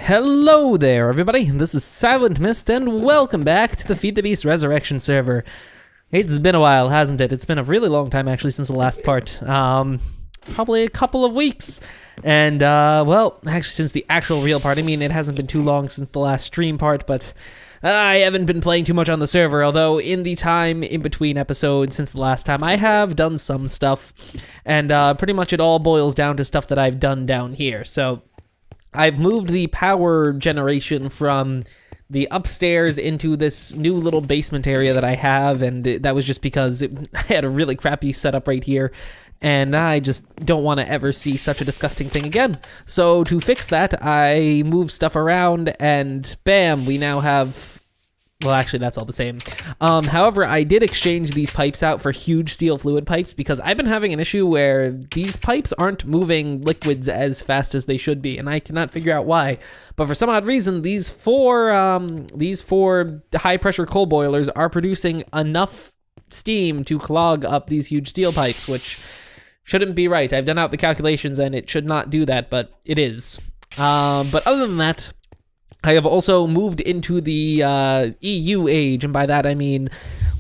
Hello there, everybody. This is Silent Mist, and welcome back to the Feed the Beast Resurrection server. It's been a while, hasn't it? It's been a really long time, actually, since the last part. Probably a couple of weeks. And, well, actually, since the actual real part. I mean, it hasn't been too long since the last stream part, but I haven't been playing too much on the server, although in the time in between episodes since the last time, I have done some stuff. And, pretty much it all boils down to stuff that I've done down here, so I've moved the power generation from the upstairs into this new little basement area that I have, and that was just because I had a really crappy setup right here, and I just don't want to ever see such a disgusting thing again. So to fix that, I moved stuff around, and bam, we now have... Well, actually, that's all the same. However, I did exchange these pipes out for huge steel fluid pipes because I've been having an issue where these pipes aren't moving liquids as fast as they should be, and I cannot figure out why. But for some odd reason, these four high-pressure coal boilers are producing enough steam to clog up these huge steel pipes, which shouldn't be right. I've done out the calculations, and it should not do that, but it is. But other than that, I have also moved into the EU age, and by that I mean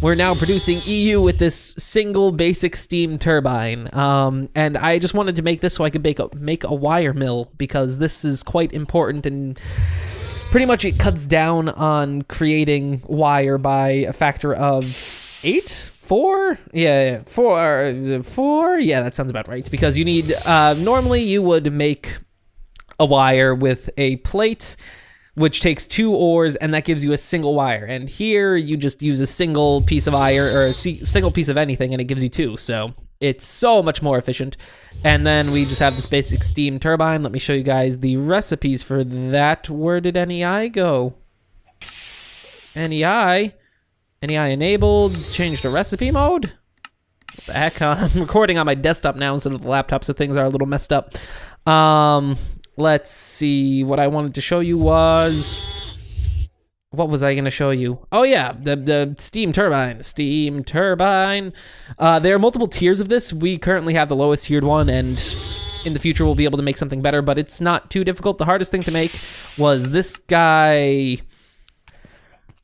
we're now producing EU with this single basic steam turbine. And I just wanted to make this so I could make a wire mill, because this is quite important, and pretty much it cuts down on creating wire by a factor of 8? 4? Yeah, 4? Yeah, that sounds about right, because you need, normally you would make a wire with a plate, which takes 2 ores, and that gives you a single wire. And here, you just use a single piece of iron, or a single piece of anything, and it gives you 2. So it's so much more efficient. And then we just have this basic steam turbine. Let me show you guys the recipes for that. Where did NEI go? NEI enabled, change to recipe mode? What the heck? I'm recording on my desktop now instead of the laptop, so things are a little messed up. Let's see, what I wanted to show you was... What was I going to show you? Oh yeah, the steam turbine. Steam turbine. There are multiple tiers of this. We currently have the lowest tiered one, and in the future we'll be able to make something better, but it's not too difficult. The hardest thing to make was this guy...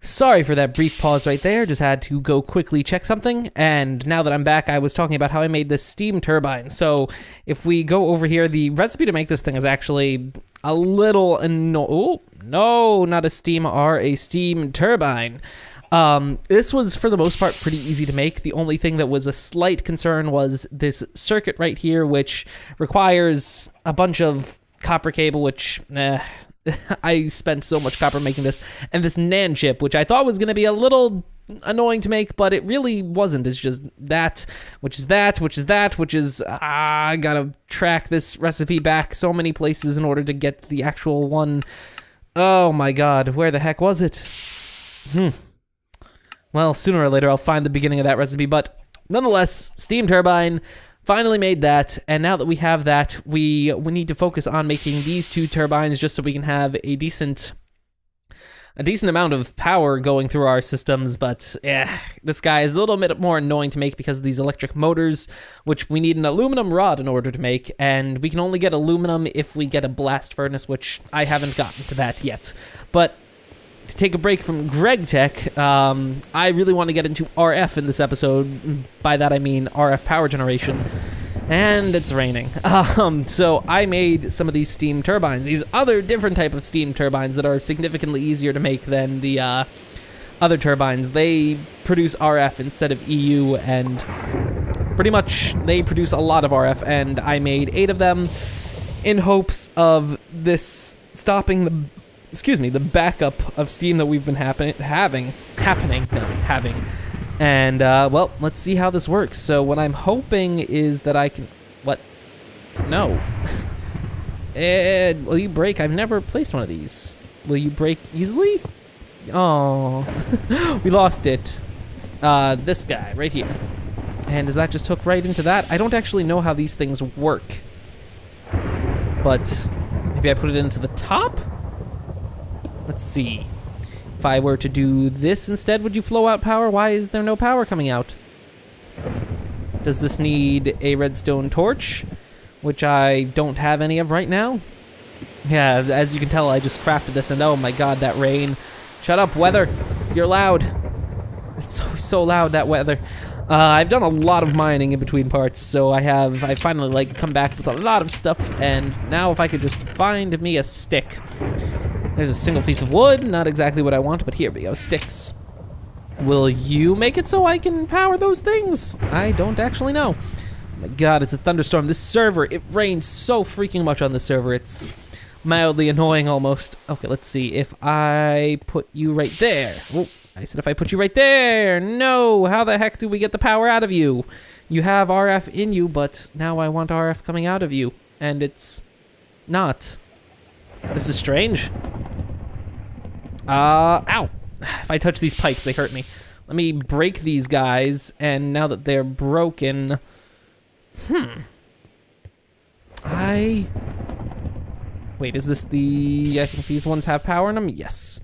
Sorry for that brief pause right there, just had to go quickly check something, and now that I'm back, I was talking about how I made this steam turbine. So if we go over here, the recipe to make this thing is actually a little no, not a steam a steam turbine. This was, for the most part, pretty easy to make. The only thing that was a slight concern was this circuit right here, which requires a bunch of copper cable, which, I spent so much copper making this, and this NAND chip, which I thought was going to be a little annoying to make, but it really wasn't. It's just that, which is that, which is that, which is, I gotta track this recipe back so many places in order to get the actual one. Oh my god, where the heck was it? Well, sooner or later I'll find the beginning of that recipe, but nonetheless, steam turbine. Finally made that, and now that we have that, we need to focus on making these 2 turbines just so we can have a decent amount of power going through our systems, but this guy is a little bit more annoying to make because of these electric motors, which we need an aluminum rod in order to make, and we can only get aluminum if we get a blast furnace, which I haven't gotten to that yet. But to take a break from Greg Tech, I really want to get into RF in this episode. By that I mean RF power generation, and it's raining. So I made some of these steam turbines, these other different type of steam turbines that are significantly easier to make than the other turbines. They produce RF instead of EU, and pretty much they produce a lot of RF, and I made 8 of them in hopes of this stopping the backup of steam that we've been having. And, well, let's see how this works. So what I'm hoping is that I can... What? No. Will you break? I've never placed one of these. Will you break easily? Oh, we lost it. This guy right here. And does that just hook right into that? I don't actually know how these things work. But maybe I put it into the top? Let's see. If I were to do this instead, would you flow out power? Why is there no power coming out? Does this need a redstone torch? Which I don't have any of right now. Yeah, as you can tell, I just crafted this, and oh my god, that rain. Shut up, weather. You're loud. It's so loud, that weather. I've done a lot of mining in between parts, so I finally, like, come back with a lot of stuff, and now if I could just find me a stick. There's a single piece of wood, not exactly what I want, but here we go, sticks. Will you make it so I can power those things? I don't actually know. Oh my god, it's a thunderstorm. This server, it rains so freaking much on this server. It's mildly annoying almost. Okay, let's see. If I put you right there. Oh, I said if I put you right there. No, how the heck do we get the power out of you? You have RF in you, but now I want RF coming out of you. And it's not. This is strange. Ow. If I touch these pipes, they hurt me. Let me break these guys, and now that they're broken... Wait, is this the... I think these ones have power in them? Yes.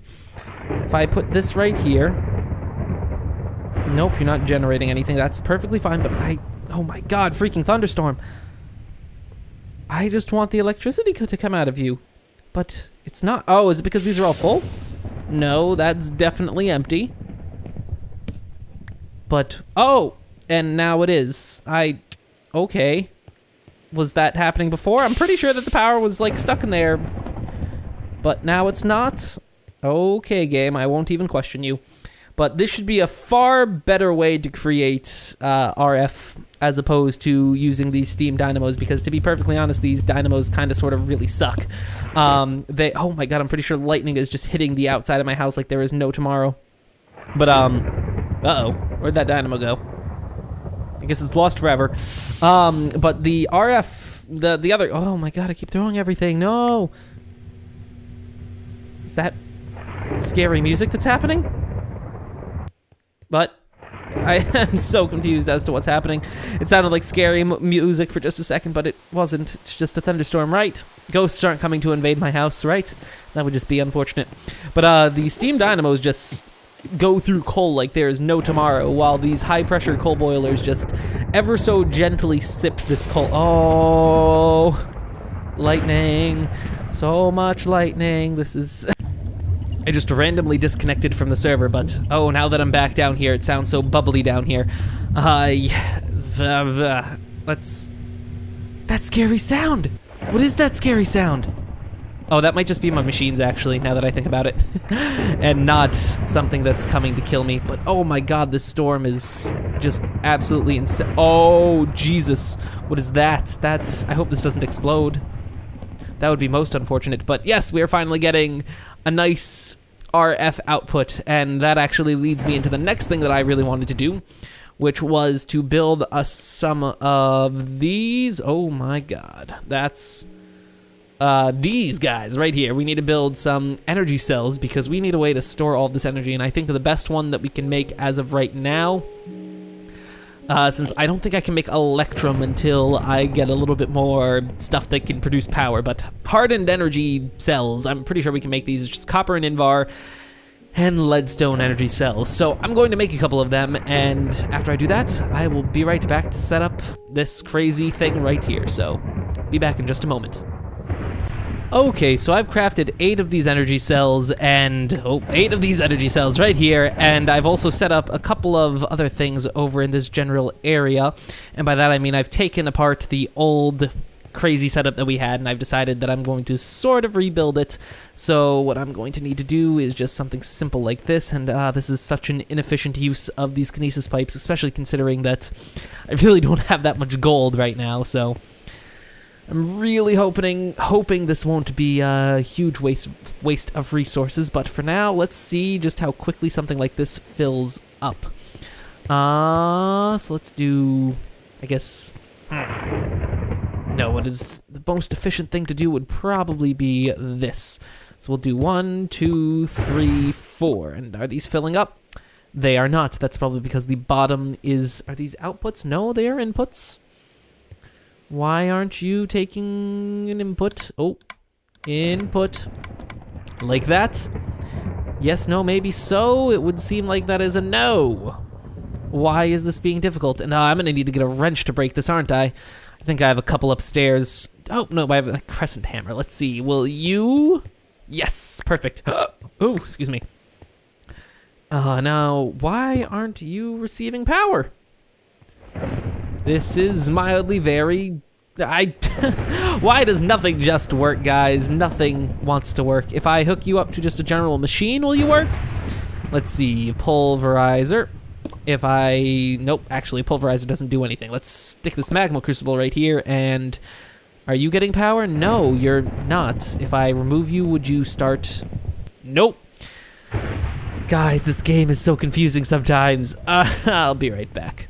If I put this right here... Nope, you're not generating anything. That's perfectly fine, but oh my god, freaking thunderstorm. I just want the electricity to come out of you. But it's not... Oh, is it because these are all full? No, that's definitely empty. But, oh! And now it is. Okay. Was that happening before? I'm pretty sure that the power was, like, stuck in there. But now it's not? Okay, game, I won't even question you. But this should be a far better way to create RF as opposed to using these steam dynamos, because to be perfectly honest, these dynamos kind of sort of really suck. Oh my god, I'm pretty sure lightning is just hitting the outside of my house like there is no tomorrow. But, uh-oh, where'd that dynamo go? I guess it's lost forever. But the RF, the other, oh my god, I keep throwing everything, no! Is that scary music that's happening? But I am so confused as to what's happening. It sounded like scary music for just a second, but it wasn't. It's just a thunderstorm, right? Ghosts aren't coming to invade my house, right? That would just be unfortunate. But the steam dynamos just go through coal like there is no tomorrow, while these high-pressure coal boilers just ever so gently sip this coal. Oh, lightning. So much lightning. This is... I just randomly disconnected from the server, but oh, now that I'm back down here, it sounds so bubbly down here. Let's... That scary sound! What is that scary sound? Oh, that might just be my machines, actually, now that I think about it. And not something that's coming to kill me. But oh my god, this storm is just absolutely insane. Oh, Jesus. What is that? I hope this doesn't explode. That would be most unfortunate. But yes, we are finally getting a nice RF output, and that actually leads me into the next thing that I really wanted to do, which was to build some of these. Oh my god, that's these guys right here. We need to build some energy cells because we need a way to store all of this energy, and I think the best one that we can make as of right now, since I don't think I can make Electrum until I get a little bit more stuff that can produce power, but hardened energy cells, I'm pretty sure we can make these. It's just copper and invar and leadstone energy cells. So I'm going to make a couple of them, and after I do that, I will be right back to set up this crazy thing right here. So be back in just a moment. Okay, so I've crafted 8 of these energy cells, and 8 of these energy cells right here, and I've also set up a couple of other things over in this general area, and by that I mean I've taken apart the old crazy setup that we had, and I've decided that I'm going to sort of rebuild it. So what I'm going to need to do is just something simple like this, and this is such an inefficient use of these kinesis pipes, especially considering that I really don't have that much gold right now, so I'm really hoping this won't be a huge waste of resources, but for now, let's see just how quickly something like this fills up. So let's do, I guess, no, what is the most efficient thing to do would probably be this. So we'll do 1, 2, 3, 4, and are these filling up? They are not. That's probably because the bottom is, are these outputs? No, they are inputs. Why aren't you taking an input? Oh, input. Like that? Yes, no, maybe so. It would seem like that is a no. Why is this being difficult? And I'm gonna need to get a wrench to break this, aren't I? I think I have a couple upstairs. Oh, no, I have a crescent hammer. Let's see. Will you? Yes, perfect. Oh, excuse me. Now, why aren't you receiving power? This is mildly very... Why does nothing just work, guys? Nothing wants to work. If I hook you up to just a general machine, will you work? Let's see, pulverizer. If I... Nope, actually, pulverizer doesn't do anything. Let's stick this magma crucible right here, and... Are you getting power? No, you're not. If I remove you, would you start... Nope. Guys, this game is so confusing sometimes. I'll be right back.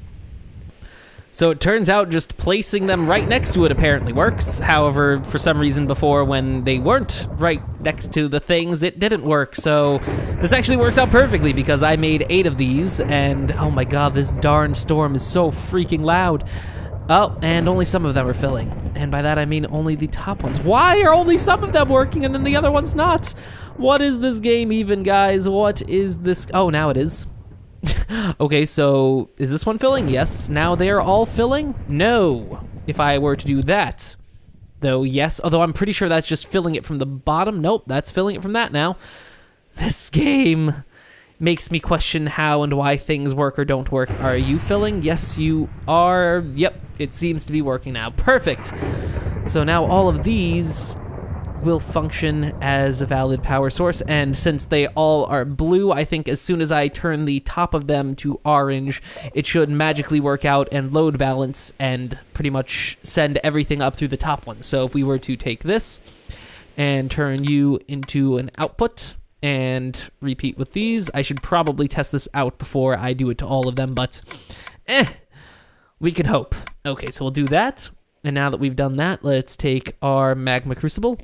So it turns out just placing them right next to it apparently works. However, for some reason before when they weren't right next to the things, it didn't work. So this actually works out perfectly because I made 8 of these and oh my god, this darn storm is so freaking loud. Oh, and only some of them are filling. And by that I mean only the top ones. Why are only some of them working and then the other ones not? What is this game even, guys? What is this? Oh, now it is. Okay, so is this one filling? Yes. Now they're all filling? No. If I were to do that, though, yes. Although I'm pretty sure that's just filling it from the bottom. Nope, that's filling it from that now. This game makes me question how and why things work or don't work. Are you filling? Yes, you are. Yep, it seems to be working now. Perfect. So now all of these will function as a valid power source, and since they all are blue, I think as soon as I turn the top of them to orange, it should magically work out and load balance and pretty much send everything up through the top one. So if we were to take this and turn you into an output and repeat with these, I should probably test this out before I do it to all of them, but we can hope. Okay, so we'll do that, and now that we've done that, let's take our magma crucible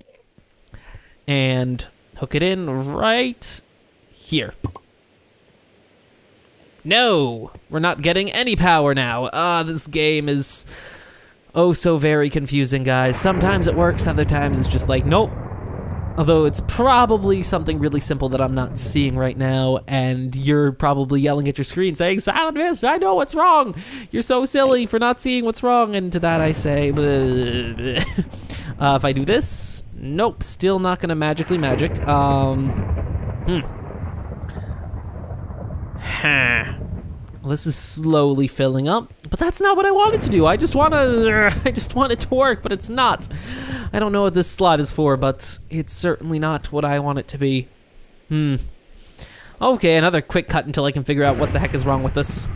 and hook it in right here. No, we're not getting any power now. This game is oh so very confusing, guys. Sometimes it works, other times it's just like, nope. Although it's probably something really simple that I'm not seeing right now, and you're probably yelling at your screen saying, Silent Mist, I know what's wrong. You're so silly for not seeing what's wrong. And to that I say, if I do this, nope, still not gonna magically magic. Well, this is slowly filling up, but that's not what I wanted to do. I just want it to work, but it's not. I don't know what this slot is for, but it's certainly not what I want it to be. Okay, another quick cut until I can figure out what the heck is wrong with this.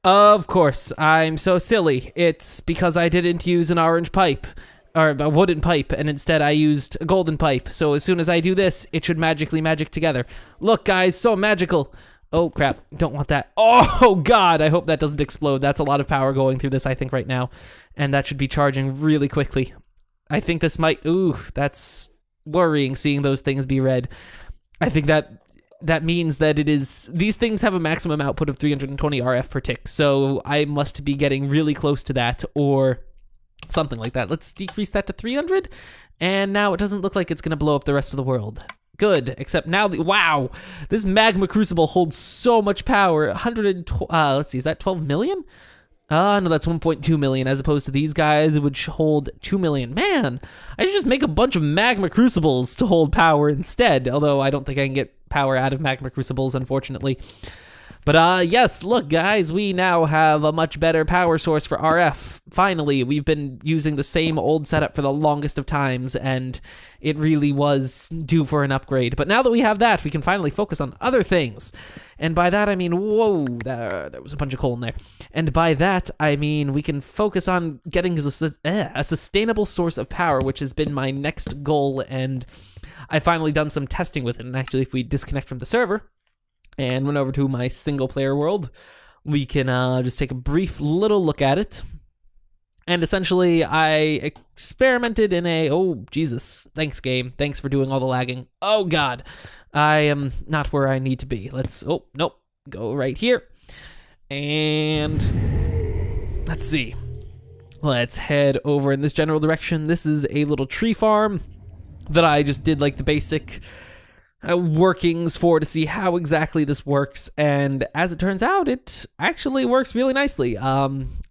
Of course, I'm so silly. It's because I didn't use an orange pipe, or a wooden pipe, and instead I used a golden pipe. So as soon as I do this, it should magically magic together. Look, guys, so magical. Oh, crap. Don't want that. Oh, God. I hope that doesn't explode. That's a lot of power going through this, I think, right now. And that should be charging really quickly. I think this might... Ooh, that's worrying, seeing those things be red. I think that means that it is... These things have a maximum output of 320 RF per tick, so I must be getting really close to that, or something like that. Let's decrease that to 300, and now it doesn't look like it's going to blow up the rest of the world. Good, except now, wow, this magma crucible holds so much power. 112, let's see, is that 12 million? No, that's 1.2 million, as opposed to these guys, which hold 2 million. Man, I should just make a bunch of magma crucibles to hold power instead, although I don't think I can get power out of magma crucibles, unfortunately. But yes, look guys, we now have a much better power source for RF. Finally, we've been using the same old setup for the longest of times, and it really was due for an upgrade. But now that we have that, we can finally focus on other things. And by that I mean, whoa, there was a bunch of coal in there. And by that I mean we can focus on getting a sustainable source of power, which has been my next goal, and I've finally done some testing with it. And actually, if we disconnect from the server and went over to my single player world, we can just take a brief little look at it. And essentially, I experimented in a... Oh, Jesus. Thanks, game. Thanks for doing all the lagging. Oh, God. I am not where I need to be. Let's... Oh, nope. Go right here. And... Let's see. Let's head over in this general direction. This is a little tree farm that I just did, like, the basic... workings for to see how exactly this works, and as it turns out, it actually works really nicely.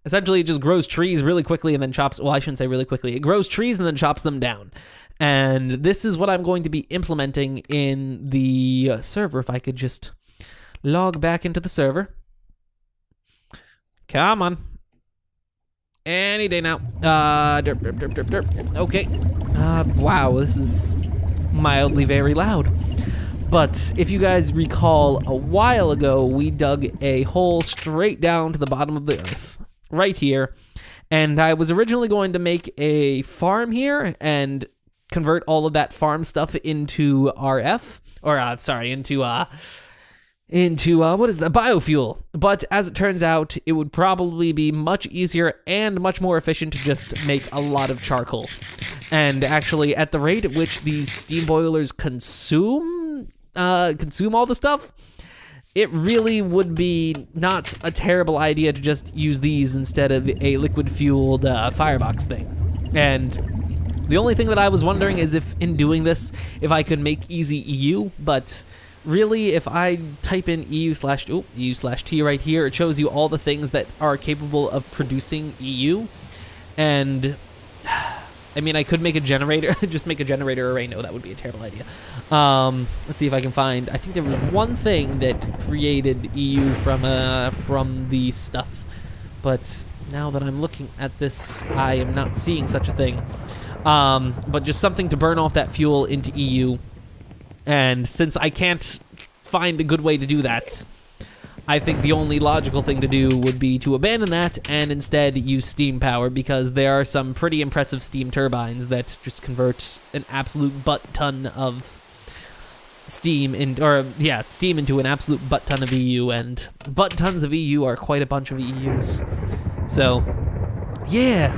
Essentially, it just grows trees really quickly and then chops, well, I shouldn't say really quickly, it grows trees and then chops them down. And this is what I'm going to be implementing in the server. If I could just log back into the server. Come on. Any day now. Derp, derp, derp, derp, derp. Okay. Wow, this is mildly very loud. But if you guys recall, a while ago, we dug a hole straight down to the bottom of the earth, right here. And I was originally going to make a farm here and convert all of that farm stuff into RF, or sorry, into what is that, biofuel. But as it turns out, it would probably be much easier and much more efficient to just make a lot of charcoal. And actually, at the rate at which these steam boilers consume all the stuff, it really would be not a terrible idea to just use these instead of a liquid-fueled firebox thing. And the only thing that I was wondering is if, in doing this, if I could make easy EU, but really, if I type in EU/T right here, it shows you all the things that are capable of producing EU, and I mean, I could make a generator, just make a generator array. No, that would be a terrible idea. Let's see if I can find, I think there was one thing that created EU from the stuff, but now that I'm looking at this, I am not seeing such a thing. But just something to burn off that fuel into EU, and since I can't find a good way to do that, I think the only logical thing to do would be to abandon that and instead use steam power, because there are some pretty impressive steam turbines that just convert an absolute butt-ton of steam into an absolute butt-ton of EU, and butt-tons of EU are quite a bunch of EUs. So, yeah.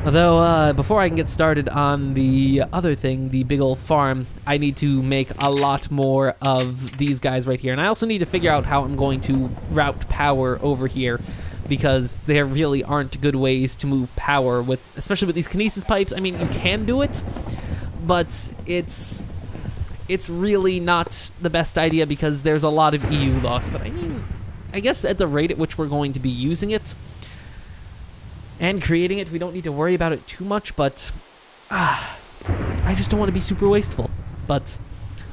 Although, before I can get started on the other thing, the big ol' farm, I need to make a lot more of these guys right here. And I also need to figure out how I'm going to route power over here, because there really aren't good ways to move power, especially with these kinesis pipes. I mean, you can do it, but it's really not the best idea because there's a lot of EU loss. But I mean, I guess at the rate at which we're going to be using it, and creating it, we don't need to worry about it too much, but I just don't want to be super wasteful. But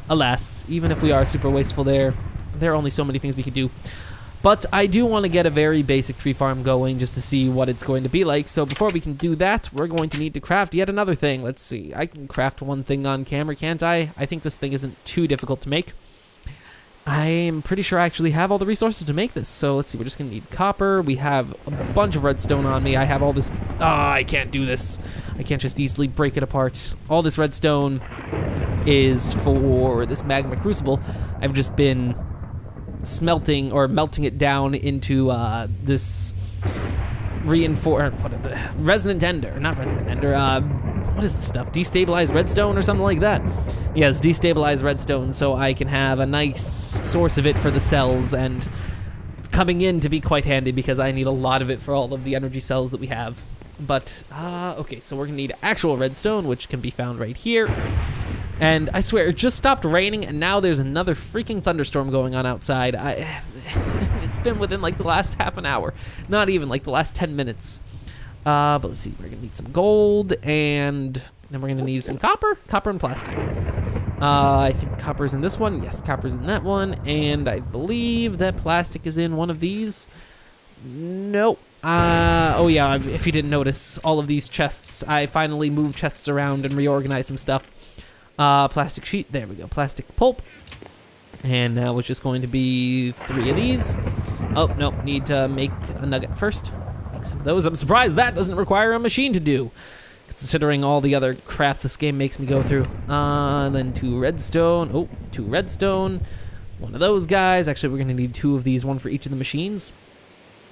alas, even if we are super wasteful there are only so many things we could do. But I do want to get a very basic tree farm going just to see what it's going to be like. So before we can do that, we're going to need to craft yet another thing. Let's see, I can craft one thing on camera, can't I? I think this thing isn't too difficult to make. I am pretty sure I actually have all the resources to make this. So let's see, we're just gonna need copper. We have a bunch of redstone on me. I have all this, I can't do this. I can't just easily break it apart. All this redstone is for this magma crucible. I've just been melting it down into this resonant ender, not resonant ender, what is this stuff? Destabilized redstone or something like that? Yes, destabilized redstone, so I can have a nice source of it for the cells, and it's coming in to be quite handy because I need a lot of it for all of the energy cells that we have. But, okay, so we're gonna need actual redstone, which can be found right here. And I swear, it just stopped raining, and now there's another freaking thunderstorm going on outside. It's been within, like, the last half an hour. Not even, like, the last 10 minutes. But let's see, we're gonna need some gold, and then we're gonna need some copper and plastic. I think copper's in this one. Yes, copper's in that one, and I believe that plastic is in one of these. Nope. Oh yeah, if you didn't notice, all of these chests, I finally moved chests around and reorganized some stuff. Plastic sheet, there we go, plastic pulp. And now it's just going to be 3 of these. Oh, no, need to make a nugget first. Make some of those. I'm surprised that doesn't require a machine to do, considering all the other crap this game makes me go through. Then 2 redstone. Oh, 2 redstone. 1 of those guys. Actually, we're gonna need 2 of these, 1 for each of the machines.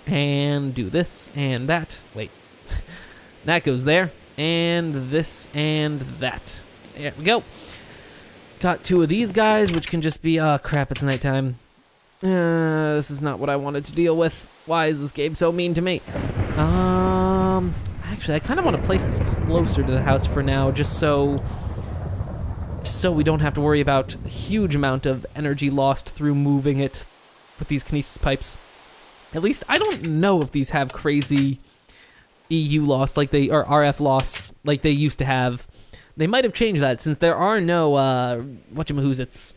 And do this and that. Wait. That goes there. And this and that. There we go. Got 2 of these guys, which can just be, oh crap, it's nighttime. This is not what I wanted to deal with. Why is this game so mean to me? Actually, I kind of want to place this closer to the house for now, just so so we don't have to worry about a huge amount of energy lost through moving it with these kinesis pipes. At least, I don't know if these have crazy EU loss or RF loss like they used to have. They might have changed that since there are no, whatchamahoozits.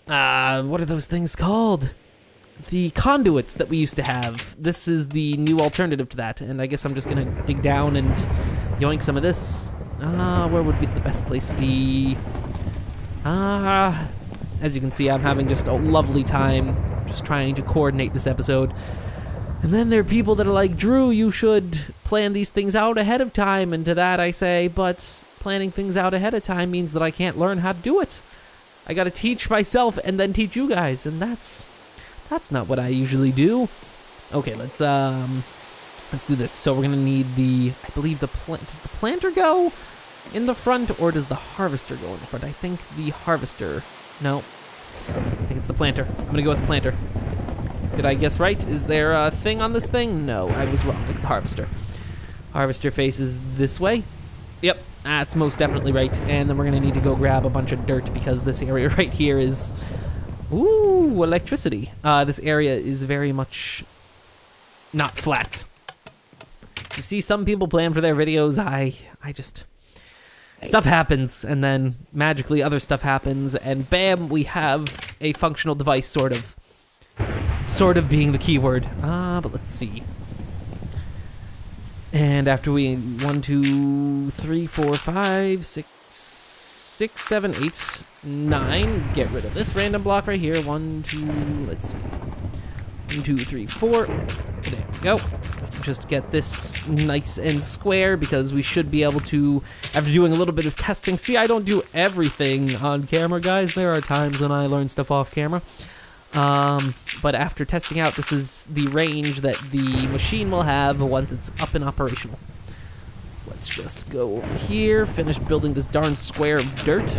What are those things called? The conduits that we used to have. This is the new alternative to that, and I guess I'm just gonna dig down and yoink some of this. Where would be the best place be? As you can see, I'm having just a lovely time just trying to coordinate this episode. And then there are people that are like, Drew, you should plan these things out ahead of time, and to that I say, but planning things out ahead of time means that I can't learn how to do it. I gotta teach myself and then teach you guys, and that's not what I usually do. Okay, let's do this. So we're gonna need I believe does the planter go in the front, or does the harvester go in the front? I think the harvester, no, I think it's the planter. I'm gonna go with the planter. Did I guess right? Is there a thing on this thing? No, I was wrong. It's the harvester. Harvester faces this way. Yep, that's most definitely right. And then we're gonna need to go grab a bunch of dirt because this area right here is, ooh, electricity. This area is very much not flat. You see, some people plan for their videos. I just, stuff happens, and then magically other stuff happens, and bam, we have a functional device, sort of. Sort of being the keyword. But let's see. And after 1, 2, 3, 4, 5, 6, 7, 8, 9. Get rid of this random block right here. 1, 2, let's see. 1, 2, 3, 4. There we go. Just get this nice and square because we should be able to, after doing a little bit of testing. See, I don't do everything on camera, guys. There are times when I learn stuff off camera. But after testing out, this is the range that the machine will have once it's up and operational. So let's just go over here, finish building this darn square of dirt.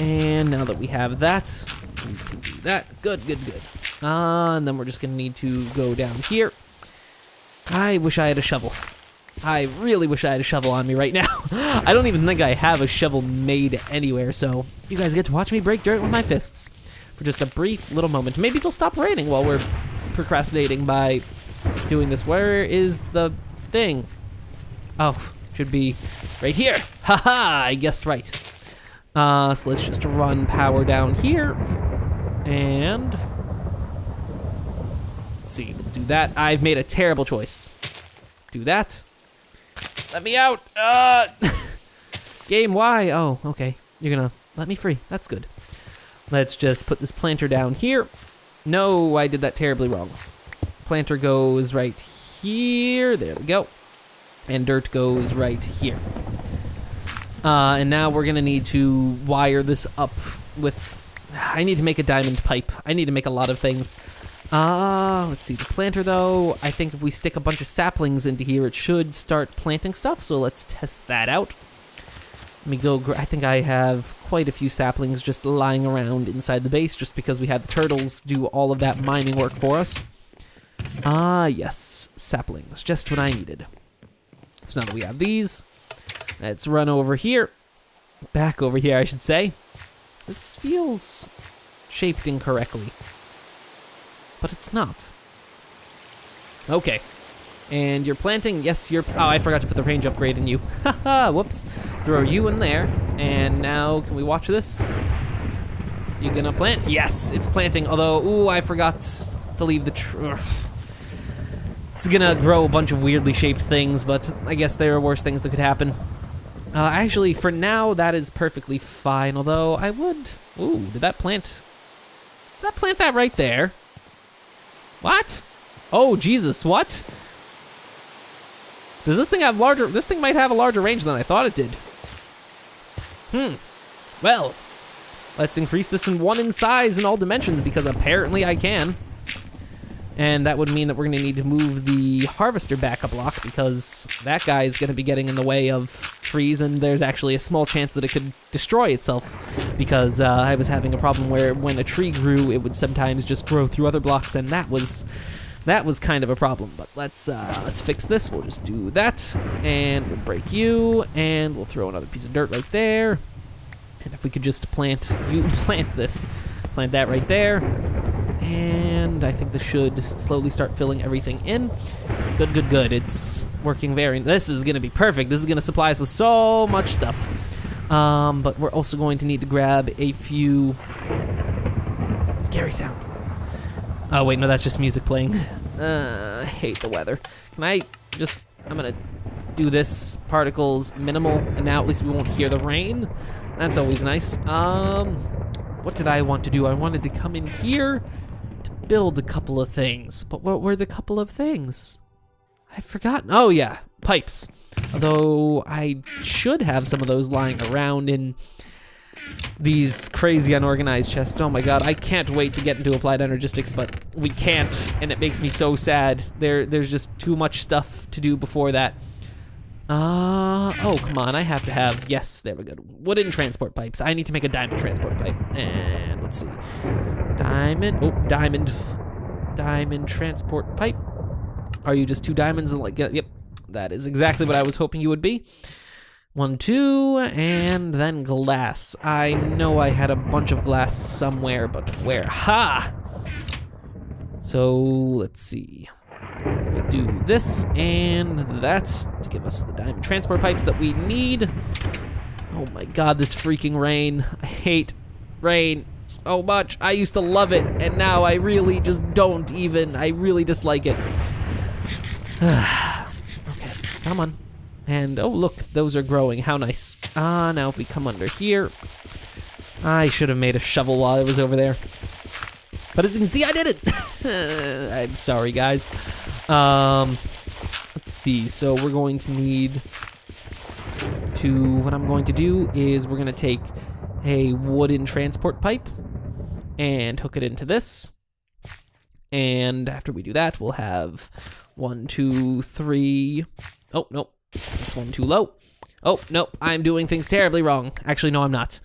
And now that we have that, we can do that. Good. And then we're just gonna need to go down here. I wish I had a shovel. I really wish I had a shovel on me right now. I don't even think I have a shovel made anywhere, so you guys get to watch me break dirt with my fists for just a brief little moment. Maybe it'll stop raining while we're procrastinating by doing this. Where is the thing? Oh, should be right here. Haha, I guessed right. So let's just run power down here. And let's see, we'll do that. I've made a terrible choice. Do that. Let me out! Game, why? Oh, okay. You're gonna let me free. That's good. Let's just put this planter down here. No, I did that terribly wrong. Planter goes right here. There we go. And dirt goes right here. And now we're gonna need to wire this up with... I need to make a diamond pipe. I need to make a lot of things. Let's see, the planter though, I think if we stick a bunch of saplings into here, it should start planting stuff, so let's test that out. Let me go, I think I have quite a few saplings just lying around inside the base, just because we had the turtles do all of that mining work for us. Yes, saplings, just what I needed. So now that we have these, let's run over here, back over here I should say. This feels shaped incorrectly. But it's not. Okay. And you're planting. Yes, you're... Oh, I forgot to put the range upgrade in you. Haha, whoops. Throw you in there. And now, can we watch this? You gonna plant? Yes, it's planting. Although, ooh, I forgot to leave the... It's gonna grow a bunch of weirdly shaped things, but I guess there are worse things that could happen. Actually, for now, that is perfectly fine. Although, I would... Ooh, did that plant... Did that plant that right there? What? Oh, Jesus, what? Does this thing have larger... This thing might have a larger range than I thought it did. Well, let's increase this in size in all dimensions because apparently I can. And that would mean that we're going to need to move the harvester back a block because that guy is going to be getting in the way of trees, and there's actually a small chance that it could destroy itself because I was having a problem where when a tree grew, it would sometimes just grow through other blocks, and that was That was kind of a problem, but let's fix this. We'll just do that, and we'll break you, and we'll throw another piece of dirt right there. And if we could just plant that right there, and I think this should slowly start filling everything in. Good, good, good. It's working this is gonna be perfect. This is gonna supply us with so much stuff. But we're also going to need to grab a few... Scary sound. Oh wait, no, that's just music playing. I hate the weather. I'm gonna do this, particles, minimal, and now at least we won't hear the rain. That's always nice. What did I want to do? I wanted to come in here to build a couple of things. But what were the couple of things? I've forgotten. Oh yeah, pipes. Although I should have some of those lying around in these crazy unorganized chests. Oh my god, I can't wait to get into applied energistics, but we can't, and it makes me so sad. There's just too much stuff to do before that. Oh, come on, I have to have, yes, there we go. Wooden transport pipes. I need to make a diamond transport pipe. And let's see. Diamond transport pipe. Are you just 2 diamonds? Yep, that is exactly what I was hoping you would be. 1, 2, and then glass. I know I had a bunch of glass somewhere, but where? Ha! So, let's see. We'll do this and that to give us the diamond transport pipes that we need. Oh my god, this freaking rain. I hate rain so much. I used to love it, and now I really just don't even. I really dislike it. Okay, come on. And, oh look, those are growing, how nice. Now if we come under here, I should have made a shovel while I was over there. But as you can see, I did it. I'm sorry, guys. Let's see, so we're going to need to, what I'm going to do is we're gonna take a wooden transport pipe and hook it into this. And after we do that, we'll have 1, 2, 3, oh, no. That's 1 too low. Oh, no, I'm doing things terribly wrong. Actually, no, I'm not.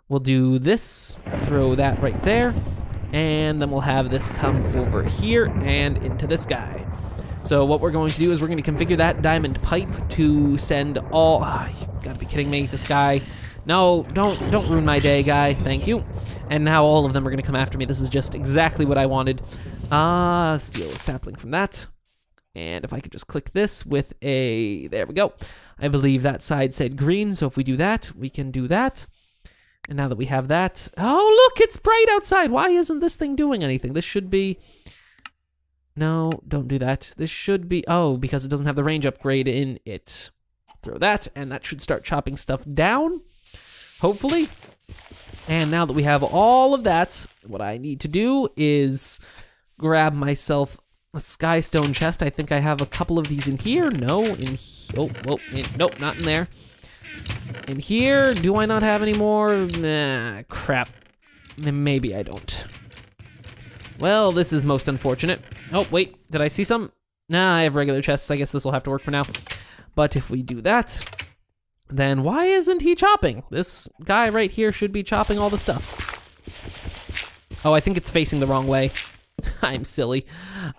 We'll do this, throw that right there, and then we'll have this come over here and into this guy. So what we're going to do is we're going to configure that diamond pipe to send all... you gotta be kidding me, this guy. No, don't ruin my day, guy. Thank you. And now all of them are going to come after me. This is just exactly what I wanted. Steal a sapling from that. And if I could just click this with a, there we go. I believe that side said green, so if we do that, we can do that. And now that we have that, oh look, it's bright outside. Why isn't this thing doing anything? This should be, no, don't do that. This should be, oh, because it doesn't have the range upgrade in it. Throw that, and that should start chopping stuff down, hopefully. And now that we have all of that, what I need to do is grab myself a skystone chest. I think I have a couple of these in here. No, nope, not in there. In here, do I not have any more? Nah, crap. Maybe I don't. Well, this is most unfortunate. Oh, wait, did I see some? Nah, I have regular chests. I guess this will have to work for now. But if we do that, then why isn't he chopping? This guy right here should be chopping all the stuff. Oh, I think it's facing the wrong way. I'm silly.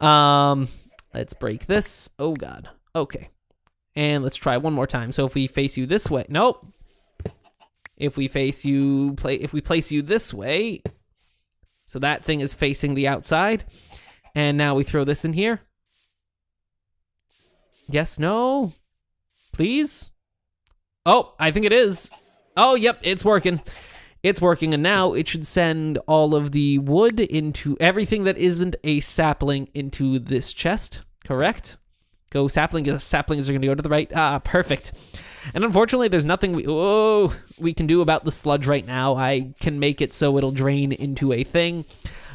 Let's break this. Oh god. Okay. And let's try one more time. So if we face you this way, nope. If we face you, if we place you this way, so that thing is facing the outside. And now we throw this in here. Yes, no, please. Oh, I think it is. Oh, yep, it's working. It's working, and now it should send all of the wood into everything that isn't a sapling into this chest, correct? Go sapling, saplings are gonna go to the right. Ah, perfect. And unfortunately, there's nothing we can do about the sludge right now. I can make it so it'll drain into a thing,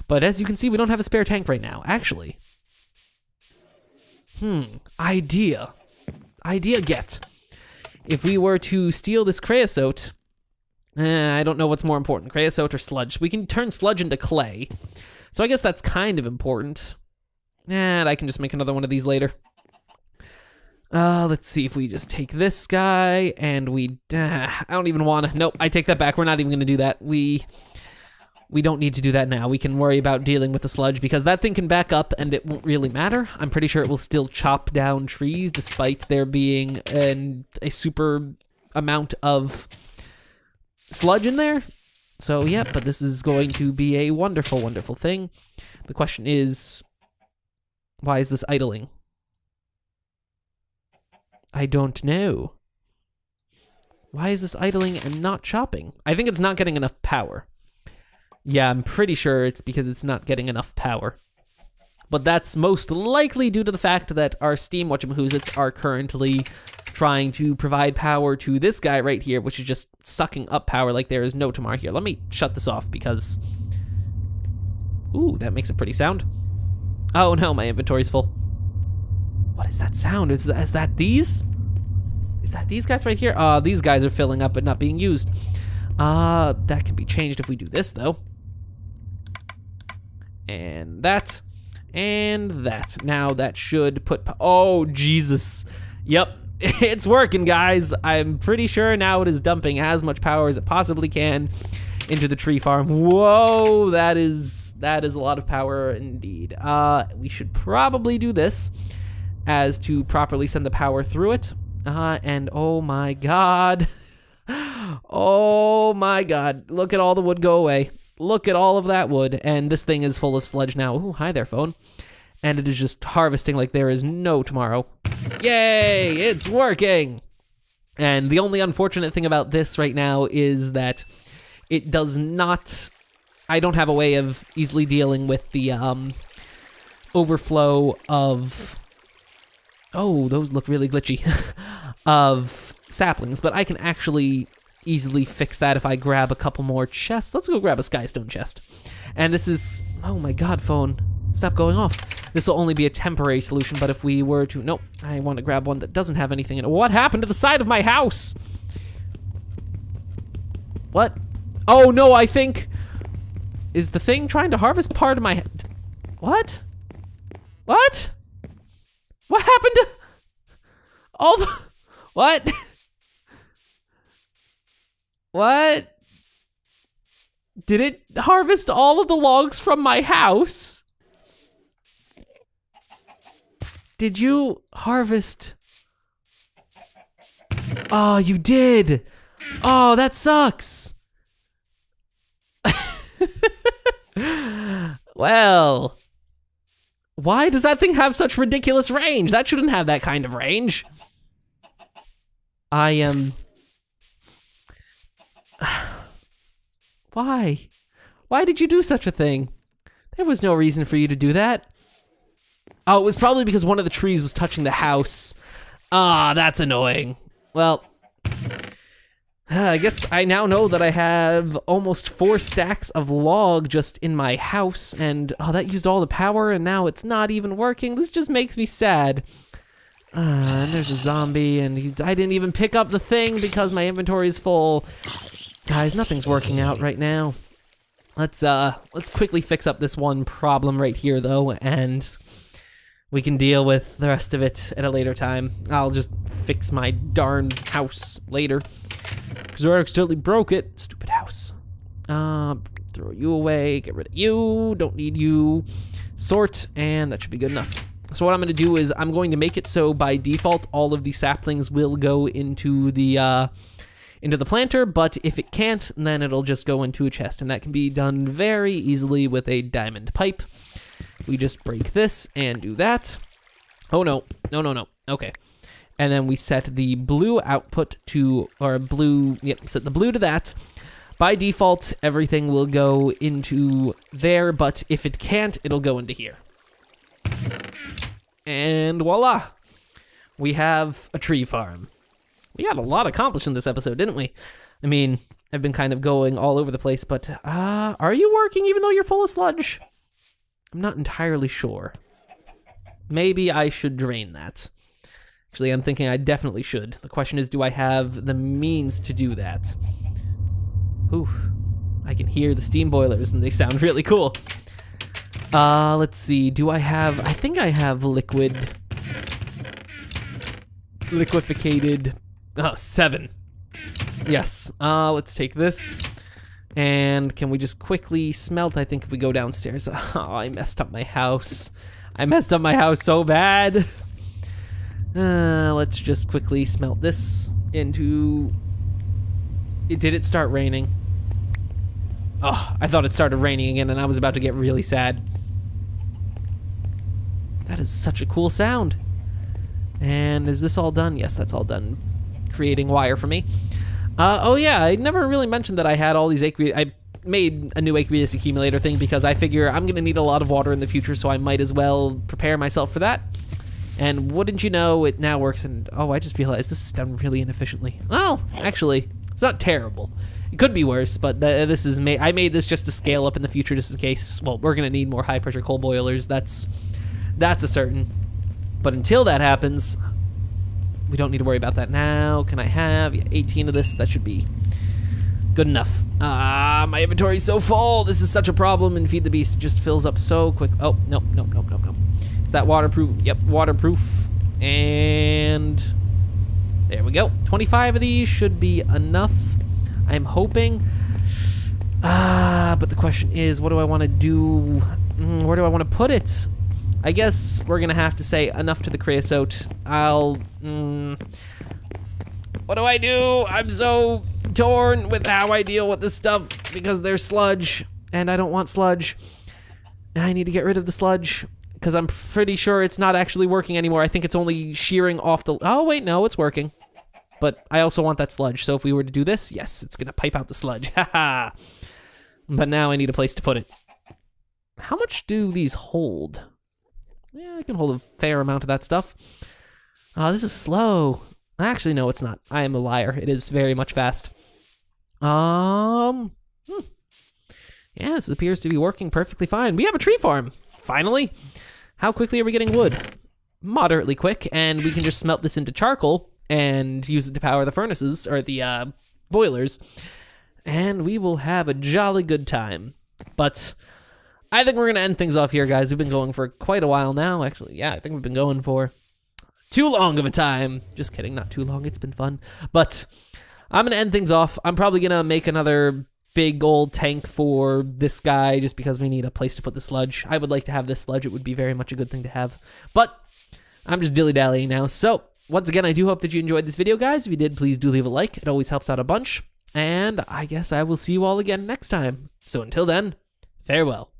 but as you can see, we don't have a spare tank right now, actually. Idea get. If we were to steal this creosote, I don't know what's more important, creosote or sludge. We can turn sludge into clay, so I guess that's kind of important. And I can just make another one of these later. Let's see if we just take this guy and we, I don't even wanna, nope, I take that back. We're not even gonna do that. We We don't need to do that now. We can worry about dealing with the sludge because that thing can back up and it won't really matter. I'm pretty sure it will still chop down trees despite there being a super amount of sludge in there. So, yeah, but this is going to be a wonderful, wonderful thing. The question is, why is this idling? I don't know. Why is this idling and not chopping? I think it's not getting enough power. Yeah, I'm pretty sure it's because it's not getting enough power. But that's most likely due to the fact that our steam whatchamahoozits are currently trying to provide power to this guy right here, which is just sucking up power like there is no tomorrow. Here, let me shut this off because... Ooh, that makes a pretty sound. Oh no, my inventory's full. What is that sound? Is that these? Is that these guys right here? These guys are filling up but not being used. That can be changed if we do this though. And that. And that. Now that should put... Oh, Jesus. Yep. It's working, guys. I'm pretty sure now it is dumping as much power as it possibly can into the tree farm. Whoa, that is a lot of power indeed. We should probably do this as to properly send the power through it. And oh my God. Oh my God. Look at all the wood go away. Look at all of that wood. And this thing is full of sludge now. Ooh, hi there, phone. And it is just harvesting like there is no tomorrow. Yay, it's working. And the only unfortunate thing about this right now is that it does not, I don't have a way of easily dealing with the overflow of, oh, those look really glitchy, of saplings, but I can actually easily fix that if I grab a couple more chests. Let's go grab a skystone chest. And this is, oh my God, phone, stop going off. This will only be a temporary solution, but if we were to, nope, I want to grab one that doesn't have anything in it. What happened to the side of my house? What? Oh no, I think, is the thing trying to harvest part of my, what? What? What happened to all the, what? What? Did it harvest all of the logs from my house? Did you harvest? Oh, you did. Oh, that sucks. Well, why does that thing have such ridiculous range? That shouldn't have that kind of range. I am... Why? Why did you do such a thing? There was no reason for you to do that. Oh, it was probably because one of the trees was touching the house. Ah, that's annoying. Well, I guess I now know that I have almost 4 stacks of log just in my house, and oh, that used all the power, and now it's not even working. This just makes me sad. And there's a zombie, and I didn't even pick up the thing because my inventory is full. Guys, nothing's working out right now. Let's quickly fix up this one problem right here, though, and we can deal with the rest of it at a later time. I'll just fix my darn house later. Because I accidentally broke it. Stupid house. Throw you away. Get rid of you. Don't need you. Sort, and that should be good enough. So what I'm going to do is I'm going to make it so by default all of the saplings will go into the planter, but if it can't, then it'll just go into a chest, and that can be done very easily with a diamond pipe. We just break this and do that. Oh no, no. Okay. And then we set the blue output to, or blue, yep, set the blue to that. By default, everything will go into there, but if it can't, it'll go into here. And voila, we have a tree farm. We had a lot accomplished in this episode, didn't we? I mean, I've been kind of going all over the place, but are you working even though you're full of sludge? I'm not entirely sure. Maybe I should drain that. Actually, I'm thinking I definitely should. The question is, do I have the means to do that? Ooh, I can hear the steam boilers and they sound really cool. Let's see, do I have, I think I have liquefied, 7. Yes, let's take this, And can we just quickly smelt? I think if we go downstairs. Oh, I messed up my house. I messed up my house so bad. Let's just quickly smelt this into... Did it start raining? Oh, I thought it started raining again and I was about to get really sad. That is such a cool sound. And is this all done? Yes, that's all done. Creating wire for me. Oh yeah, I never really mentioned that I had all these aqueous... I made a new aqueous accumulator thing because I figure I'm gonna need a lot of water in the future, so I might as well prepare myself for that. And wouldn't you know, it now works, and oh, I just realized this is done really inefficiently. Well, actually, it's not terrible. It could be worse, but this is I made this just to scale up in the future, just in case. Well, we're gonna need more high-pressure coal boilers. That's a certain. But until that happens, we don't need to worry about that now. Can I have 18 of this? That should be good enough. My inventory's so full. This is such a problem, and Feed the Beast just fills up so quick. Oh, nope. Is that waterproof? Yep, waterproof. And there we go. 25 of these should be enough, I'm hoping. But the question is, what do I want to do? Where do I want to put it? I guess we're gonna have to say enough to the creosote. What do I do? I'm so torn with how I deal with this stuff because there's sludge and I don't want sludge. I need to get rid of the sludge because I'm pretty sure it's not actually working anymore. I think it's only shearing off the... Oh, wait, no, it's working. But I also want that sludge. So if we were to do this, yes, it's gonna pipe out the sludge. Haha. But now I need a place to put it. How much do these hold? Yeah, I can hold a fair amount of that stuff. Oh, this is slow. Actually, no, it's not. I am a liar. It is very much fast. Yeah, this appears to be working perfectly fine. We have a tree farm, finally. How quickly are we getting wood? Moderately quick, and we can just smelt this into charcoal and use it to power the furnaces, or the boilers, and we will have a jolly good time. But I think we're gonna end things off here, guys. We've been going for quite a while now. Actually, yeah, I think we've been going for too long of a time. Just kidding, not too long. It's been fun. But I'm gonna end things off. I'm probably gonna make another big old tank for this guy just because we need a place to put the sludge. I would like to have this sludge. It would be very much a good thing to have. But I'm just dilly-dallying now. So once again, I do hope that you enjoyed this video, guys. If you did, please do leave a like. It always helps out a bunch. And I guess I will see you all again next time. So until then, farewell.